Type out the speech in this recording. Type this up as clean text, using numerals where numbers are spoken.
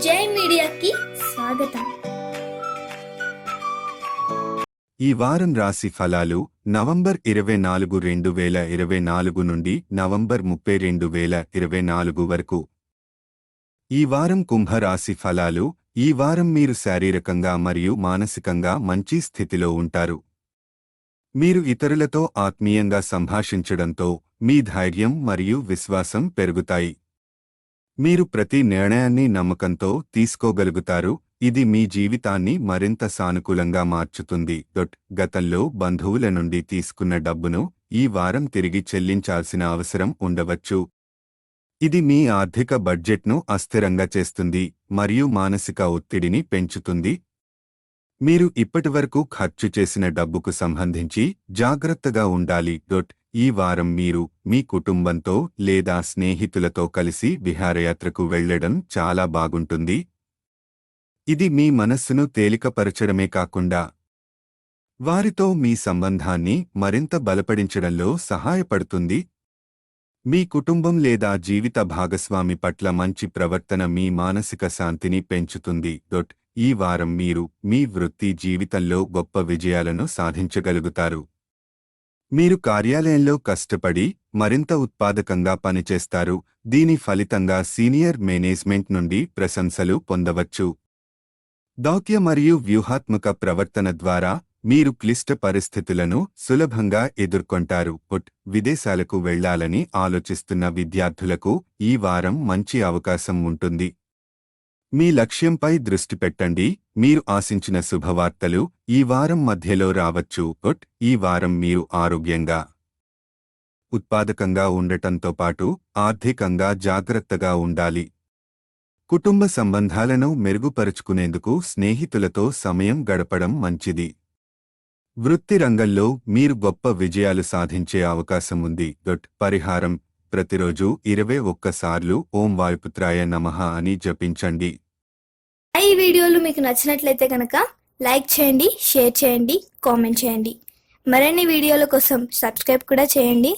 జై మీడియాకి స్వాగతం. ఈ వారం రాశి ఫలాలు నవంబర్ 24, 2024 నుండి నవంబర్ 30, 2024 వరకు. ఈ వారం కుంభరాశి ఫలాలు. ఈ వారం మీరు శారీరకంగా మరియు మానసికంగా మంచి స్థితిలో ఉంటారు. మీరు ఇతరులతో ఆత్మీయంగా సంభాషించడంతో మీ ధైర్యం మరియు విశ్వాసం పెరుగుతాయి. మీరు ప్రతి నిర్ణయాన్ని నమ్మకంతో తీసుకోగలుగుతారు. ఇది మీ జీవితాన్ని మరింత సానుకూలంగా మార్చుతుంది. గతంలో బంధువుల నుండి తీసుకున్న డబ్బును ఈ వారం తిరిగి చెల్లించాల్సిన అవసరం ఉండవచ్చు. ఇది మీ ఆర్థిక బడ్జెట్ను అస్థిరంగా చేస్తుంది మరియు మానసిక ఒత్తిడిని పెంచుతుంది. మీరు ఇప్పటివరకు ఖర్చు చేసిన డబ్బుకు సంబంధించి జాగ్రత్తగా ఉండాలి. ఈ వారం మీరు మీ కుటుంబంతో లేదా స్నేహితులతో కలిసి విహారయాత్రకు వెళ్లడం చాలా బాగుంటుంది. ఇది మీ మనస్సును తేలికపరచడమే కాకుండా వారితో మీ సంబంధాన్ని మరింత బలపడించడంలో సహాయపడుతుంది. మీ కుటుంబం లేదా జీవిత భాగస్వామి పట్ల మంచి ప్రవర్తన మీ మానసిక శాంతిని పెంచుతుంది. ఈ వారం మీరు మీ వృత్తి జీవితంలో గొప్ప విజయాలను సాధించగలుగుతారు. మీరు కార్యాలయంలో కష్టపడి మరింత ఉత్పాదకంగా పనిచేస్తారు. దీని ఫలితంగా సీనియర్ మేనేజ్మెంట్ నుండి ప్రశంసలు పొందవచ్చు. దౌత్య మరియు వ్యూహాత్మక ప్రవర్తన ద్వారా మీరు క్లిష్ట పరిస్థితులను సులభంగా ఎదుర్కొంటారు. విదేశాలకు వెళ్లాలని ఆలోచిస్తున్న విద్యార్థులకు ఈ వారం మంచి అవకాశం ఉంటుంది. మీ లక్ష్యంపై దృష్టి పెట్టండి. మీరు ఆశించిన శుభవార్తలు ఈ వారం మధ్యలో రావచ్చు. ఈ వారం మీరు ఆరోగ్యంగా ఉత్పాదకంగా ఉండటంతో పాటు ఆర్థికంగా జాగ్రత్తగా ఉండాలి. కుటుంబ సంబంధాలను మెరుగుపరుచుకునేందుకు స్నేహితులతో సమయం గడపడం మంచిది. వృత్తి రంగంలో మీరు గొప్ప విజయాలు సాధించే అవకాశం ఉంది. పరిహారం: ప్రతిరోజు 21 సార్లు ఓం వాయుపుత్రాయ నమః అని జపించండి. ఈ వీడియోలు మీకు నచ్చినట్లయితే కనుక లైక్ చేయండి, షేర్ చేయండి, కామెంట్ చేయండి. మరిన్ని వీడియోల కోసం సబ్స్క్రైబ్ కూడా చేయండి.